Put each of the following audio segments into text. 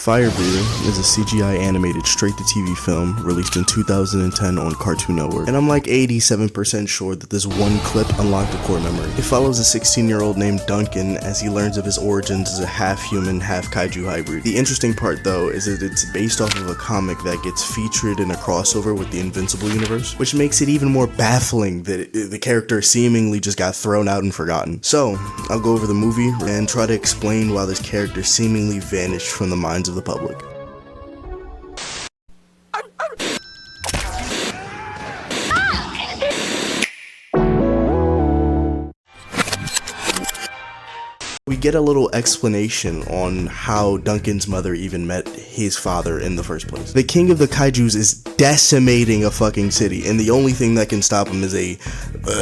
Firebreather is a CGI animated straight-to-TV film released in 2010 on Cartoon Network, and I'm like 87% sure that this one clip unlocked a core memory. It follows a 16-year-old named Duncan as he learns of his origins as a half-human, half-kaiju hybrid. The interesting part, though, is that it's based off of a comic that gets featured in a crossover with the Invincible universe, which makes it even more baffling that the character seemingly just got thrown out and forgotten. So, I'll go over the movie and try to explain why this character seemingly vanished from the minds of the public. We get a little explanation on how Duncan's mother even met his father in the first place. The king of the kaijus is decimating a fucking city, and the only thing that can stop him is a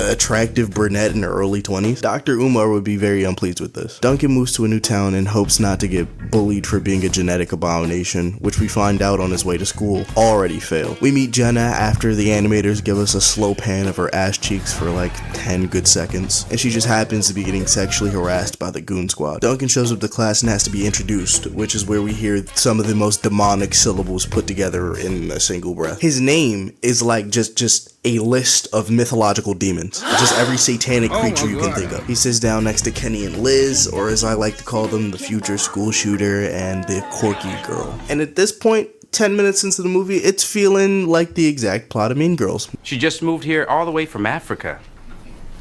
attractive brunette in her early 20s. Dr. Umar would be very unpleased with this. Duncan moves to a new town and hopes not to get bullied for being a genetic abomination, which we find out on his way to school already failed. We meet Jenna after the animators give us a slow pan of her ass cheeks for like 10 good seconds, and she just happens to be getting sexually harassed by the Kuhn squad. Duncan shows up to class and has to be introduced, which is where we hear some of the most demonic syllables put together in a single breath. His name is like just a list of mythological demons. Just every satanic creature you can think of. He sits down next to Kenny and Liz, or as I like to call them, the future school shooter and the quirky girl. And at this point, 10 minutes into the movie, it's feeling like the exact plot of Mean Girls. She just moved here all the way from Africa.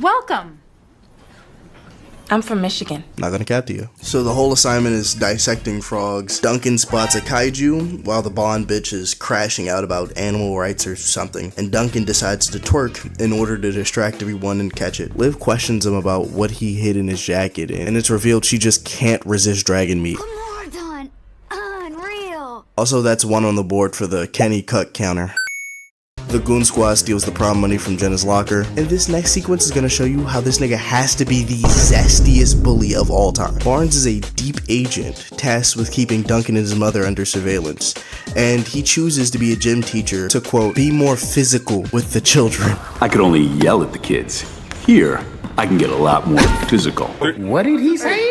Welcome. I'm from Michigan. Not gonna cap to you. So the whole assignment is dissecting frogs. Duncan spots a kaiju while the Bond bitch is crashing out about animal rights or something, and Duncan decides to twerk in order to distract everyone and catch it. Liv questions him about what he hid in his jacket, and it's revealed she just can't resist dragon meat. Unreal. Also, that's one on the board for the Kenny cut counter. The Goon Squad steals the prom money from Jenna's locker, and this next sequence is gonna show you how this nigga has to be the zestiest bully of all time. Barnes is a deep agent tasked with keeping Duncan and his mother under surveillance, and he chooses to be a gym teacher to, quote, be more physical with the children. I could only yell at the kids. Here, I can get a lot more physical. What did he say?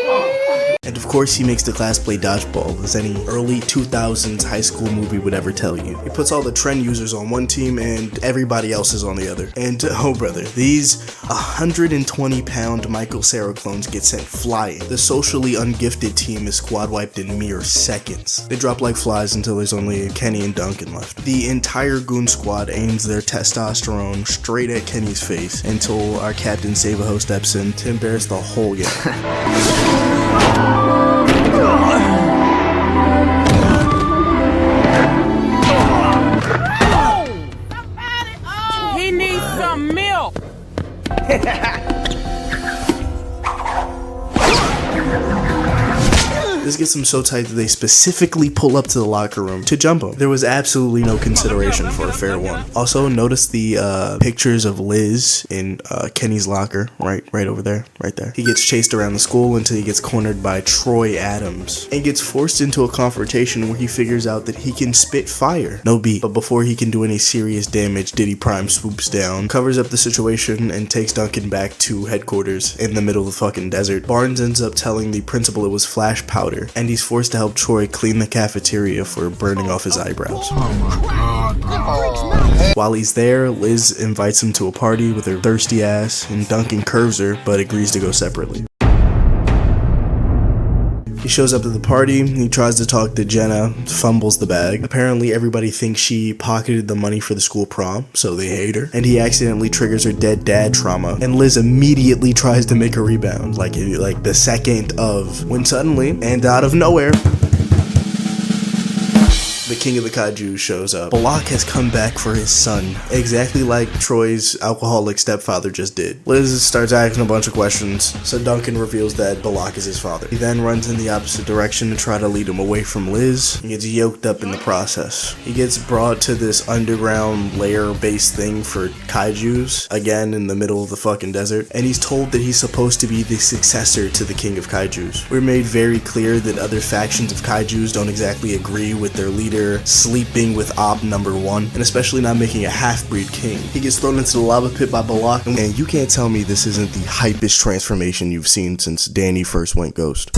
And of course he makes the class play dodgeball, as any early 2000s high school movie would ever tell you. He puts all the trend users on one team and everybody else is on the other. And oh brother, these 120-pound Michael Cera clones get sent flying. The socially ungifted team is squad wiped in mere seconds. They drop like flies until there's only Kenny and Duncan left. The entire Goon Squad aims their testosterone straight at Kenny's face until our Captain Save-A-Ho steps in to embarrass the whole gang. He needs some milk. This gets them so tight that they specifically pull up to the locker room to jump him. There was absolutely no consideration for a fair one. Also, notice the pictures of Liz in Kenny's locker, right over there, right there. He gets chased around the school until he gets cornered by Troy Adams and gets forced into a confrontation where he figures out that he can spit fire. No beat. But before he can do any serious damage, Diddy Prime swoops down, covers up the situation, and takes Duncan back to headquarters in the middle of the fucking desert. Barnes ends up telling the principal it was flash powder, and he's forced to help Troy clean the cafeteria for burning off his eyebrows. While he's there, Liz invites him to a party with her thirsty ass, and Duncan curves her, but agrees to go separately. He shows up to the party, he tries to talk to Jenna, fumbles the bag. Apparently everybody thinks she pocketed the money for the school prom, so they hate her. And he accidentally triggers her dead dad trauma, and Liz immediately tries to make a rebound, like the second of, when suddenly, and out of nowhere, the king of the kaiju shows up. Balak has come back for his son, exactly like Troy's alcoholic stepfather just did. Liz starts asking a bunch of questions, so Duncan reveals that Balak is his father. He then runs in the opposite direction to try to lead him away from Liz. He gets yoked up in the process. He gets brought to this underground lair-based thing for kaijus, again in the middle of the fucking desert, and he's told that he's supposed to be the successor to the king of kaijus. We're made very clear that other factions of kaijus don't exactly agree with their leader sleeping with Ob number 1, and especially not making a half-breed king. He gets thrown into the lava pit by Balak, and you can't tell me this isn't the hypest transformation you've seen since Danny first went ghost.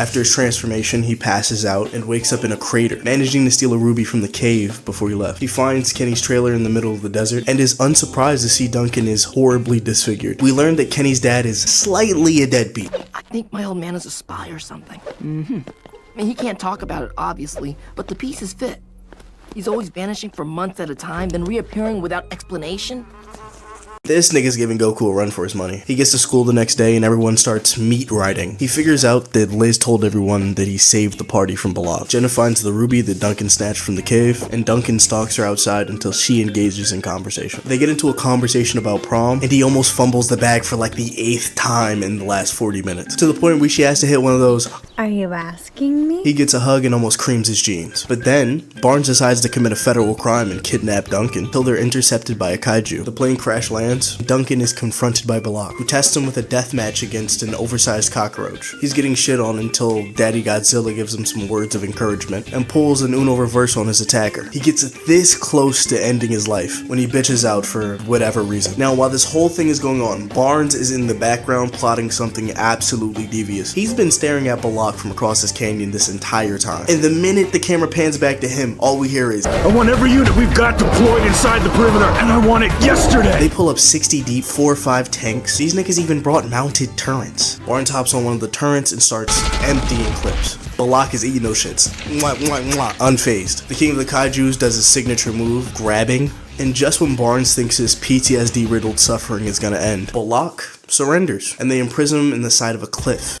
After his transformation, he passes out and wakes up in a crater, managing to steal a ruby from the cave before he left. He finds Kenny's trailer in the middle of the desert and is unsurprised to see Duncan is horribly disfigured. We learn that Kenny's dad is slightly a deadbeat. I think my old man is a spy or something. I mean, he can't talk about it, obviously, but the pieces fit. He's always vanishing for months at a time, then reappearing without explanation. This nigga's giving Goku a run for his money. He gets to school the next day and everyone starts meat riding. He figures out that Liz told everyone that he saved the party from Balak. Jenna finds the ruby that Duncan snatched from the cave, and Duncan stalks her outside until she engages in conversation. They get into a conversation about prom, and he almost fumbles the bag for like the 8th time in the last 40 minutes. To the point where she has to hit one of those, "Are you asking me?" He gets a hug and almost creams his jeans. But then, Barnes decides to commit a federal crime and kidnap Duncan until they're intercepted by a kaiju. The plane crash lands. Duncan is confronted by Balak, who tests him with a death match against an oversized cockroach. He's getting shit on until Daddy Godzilla gives him some words of encouragement and pulls an Uno reverse on his attacker. He gets this close to ending his life when he bitches out for whatever reason. Now, while this whole thing is going on, Barnes is in the background plotting something absolutely devious. He's been staring at Balak from across this canyon this entire time. And the minute the camera pans back to him, all we hear is, "I want every unit we've got deployed inside the perimeter, and I want it yesterday!" They pull up 60 deep, 4 or 5 tanks. These niggas even brought mounted turrets. Barnes hops on one of the turrets and starts emptying clips. Balak is eating those shits. Mwah, mwah, mwah. Unfazed. The king of the kaijus does his signature move, grabbing. And just when Barnes thinks his PTSD-riddled suffering is gonna end, Balak surrenders, and they imprison him in the side of a cliff.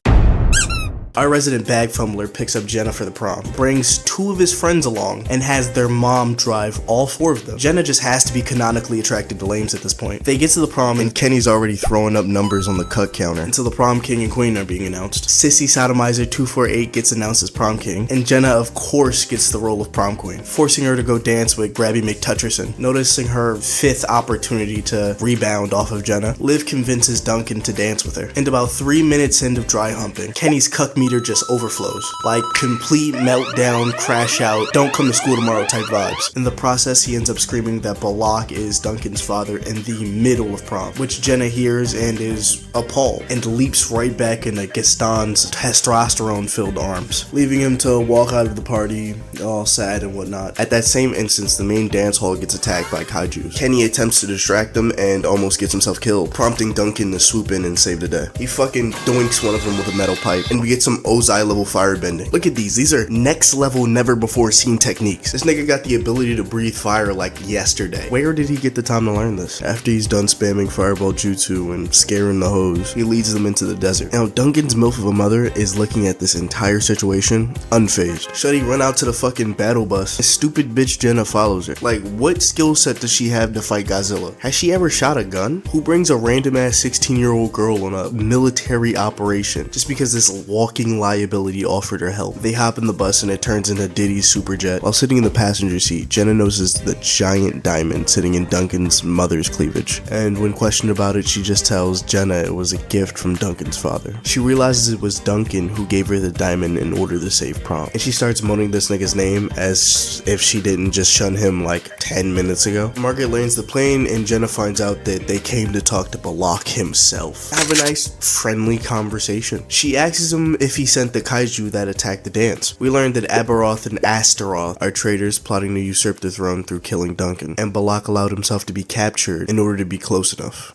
Our resident bag fumbler picks up Jenna for the prom, brings 2 of his friends along, and has their mom drive all 4 of them. Jenna just has to be canonically attracted to lames at this point. They get to the prom and Kenny's already throwing up numbers on the cut counter until the prom king and queen are being announced. Sissy Sodomizer 248 gets announced as prom king, and Jenna of course gets the role of prom queen, forcing her to go dance with Grabby McTutcherson. Noticing her 5th opportunity to rebound off of Jenna, Liv convinces Duncan to dance with her. And about 3 minutes into dry humping, Kenny's cuck meter just overflows. Like complete meltdown, crash out, don't come to school tomorrow type vibes. In the process, he ends up screaming that Balak is Duncan's father in the middle of prom, which Jenna hears and is appalled and leaps right back into Gaston's testosterone-filled arms, leaving him to walk out of the party all sad and whatnot. At that same instance, the main dance hall gets attacked by kaijus. Kenny attempts to distract them and almost gets himself killed, prompting Duncan to swoop in and save the day. He fucking doinks one of them with a metal pipe, and we get some Ozai level firebending. Look at these are next level, never before seen techniques. This nigga got the ability to breathe fire like yesterday. Where did he get the time to learn this? After he's done spamming fireball jutsu and scaring the hoes, he leads them into the desert. Now Duncan's MILF of a mother is looking at this entire situation unfazed. Shuddy run out to the fucking battle bus. This stupid bitch Jenna follows her. Like, what skill set does she have to fight Godzilla? Has she ever shot a gun? Who brings a random ass 16-year-old girl on a military operation just because this walking liability offered her help? They hop in the bus and it turns into Diddy's superjet. While sitting in the passenger seat, Jenna notices the giant diamond sitting in Duncan's mother's cleavage. And when questioned about it, she just tells Jenna it was a gift from Duncan's father. She realizes it was Duncan who gave her the diamond in order to save Prom. And she starts moaning this nigga's name as if she didn't just shun him like 10 minutes ago. Margaret lands the plane and Jenna finds out that they came to talk to Balak himself. Have a nice friendly conversation. She asks him if he sent the kaiju that attacked the dance. We learned that Aberoth and Astaroth are traitors plotting to usurp the throne through killing Duncan, and Balak allowed himself to be captured in order to be close enough.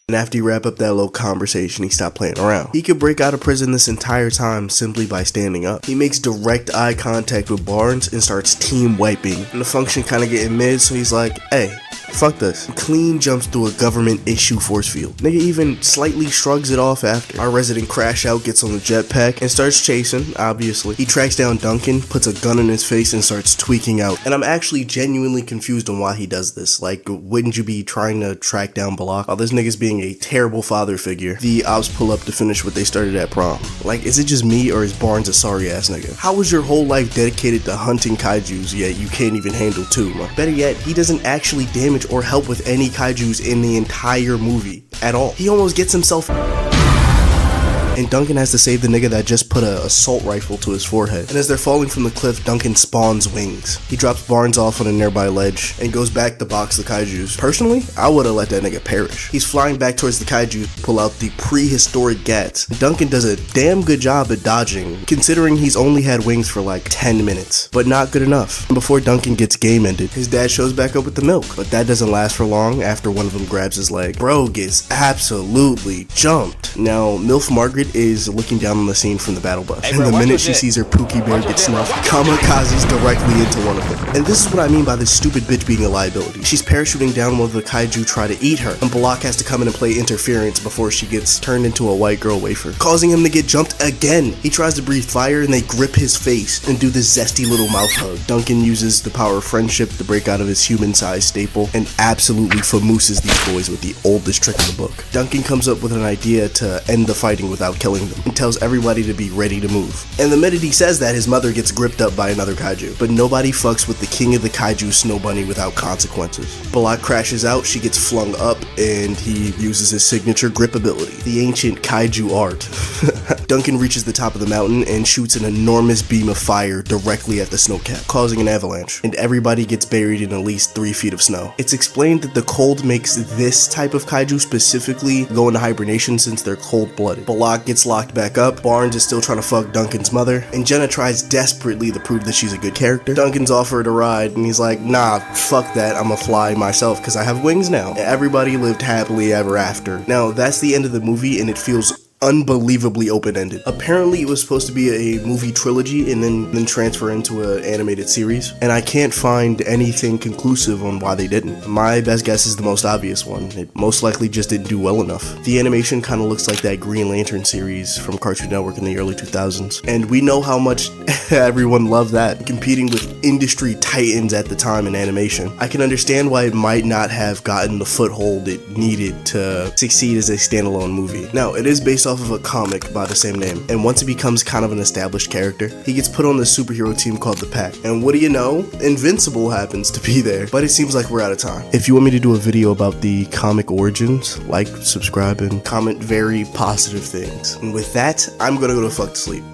And after you wrap up that little conversation, he stopped playing around. He could break out of prison this entire time simply by standing up. He makes direct eye contact with Barnes and starts team wiping. And the function kind of getting mid, so he's like, hey, fuck this. Clean jumps through a government issue force field. Nigga even slightly shrugs it off after. Our resident crash out gets on the jetpack and starts chasing, obviously. He tracks down Duncan, puts a gun in his face and starts tweaking out. And I'm actually genuinely confused on why he does this. Like, wouldn't you be trying to track down Balak? While this nigga's being a terrible father figure, the ops pull up to finish what they started at Prom. Like, is it just me or is Barnes a sorry ass nigga? How was your whole life dedicated to hunting kaijus yet you can't even handle 2? Better yet, he doesn't actually damage or help with any kaijus in the entire movie at all. He almost gets himself and Duncan has to save the nigga that just put a assault rifle to his forehead. And as they're falling from the cliff, Duncan spawns wings. He drops Barnes off on a nearby ledge and goes back to box the kaijus. Personally, I would've let that nigga perish. He's flying back towards the kaiju, pull out the prehistoric gats. Duncan does a damn good job at dodging, considering he's only had wings for like 10 minutes, but not good enough. Before Duncan gets game ended, his dad shows back up with the milk, but that doesn't last for long after one of them grabs his leg. Bro gets absolutely jumped. Now, MILF Margaret is looking down on the scene from the battle bus, and the minute she sees her Pookie bear get snuffed, kamikazes directly into one of them. And this is what I mean by this stupid bitch being a liability. She's parachuting down while the kaiju try to eat her, and Balak has to come in and play interference before she gets turned into a white girl wafer, causing him to get jumped again. He tries to breathe fire and they grip his face and do this zesty little mouth hug. Duncan uses the power of friendship to break out of his human-sized staple and absolutely famooses these boys with the oldest trick in the book. Duncan comes up with an idea to end the fighting without killing them and tells everybody to be ready to move. And the minute he says that, his mother gets gripped up by another kaiju. But nobody fucks with the king of the kaiju Snow Bunny without consequences. Balak crashes out, she gets flung up, and he uses his signature grip ability, the ancient kaiju art. Duncan reaches the top of the mountain and shoots an enormous beam of fire directly at the snowcap, causing an avalanche, and everybody gets buried in at least 3 feet of snow. It's explained that the cold makes this type of kaiju specifically go into hibernation since they're cold-blooded. Balak gets locked back up, Barnes is still trying to fuck Duncan's mother, and Jenna tries desperately to prove that she's a good character. Duncan's offered a ride, and he's like, nah, fuck that, I'ma fly myself because I have wings now. Everybody lived happily ever after. Now, that's the end of the movie, and it feels unbelievably open-ended. Apparently it was supposed to be a movie trilogy and then transfer into an animated series, and I can't find anything conclusive on why they didn't. My best guess is the most obvious one. It most likely just didn't do well enough. The animation kind of looks like that Green Lantern series from Cartoon Network in the early 2000s, and we know how much everyone loved that, competing with industry titans at the time in animation. I can understand why it might not have gotten the foothold it needed to succeed as a standalone movie. Now, it is based off of a comic by the same name, and once he becomes kind of an established character, he gets put on the superhero team called the Pack, and what do you know? Invincible happens to be there, but it seems like we're out of time. If you want me to do a video about the comic origins, like, subscribe, and comment very positive things. And with that, I'm gonna go to fuck to sleep.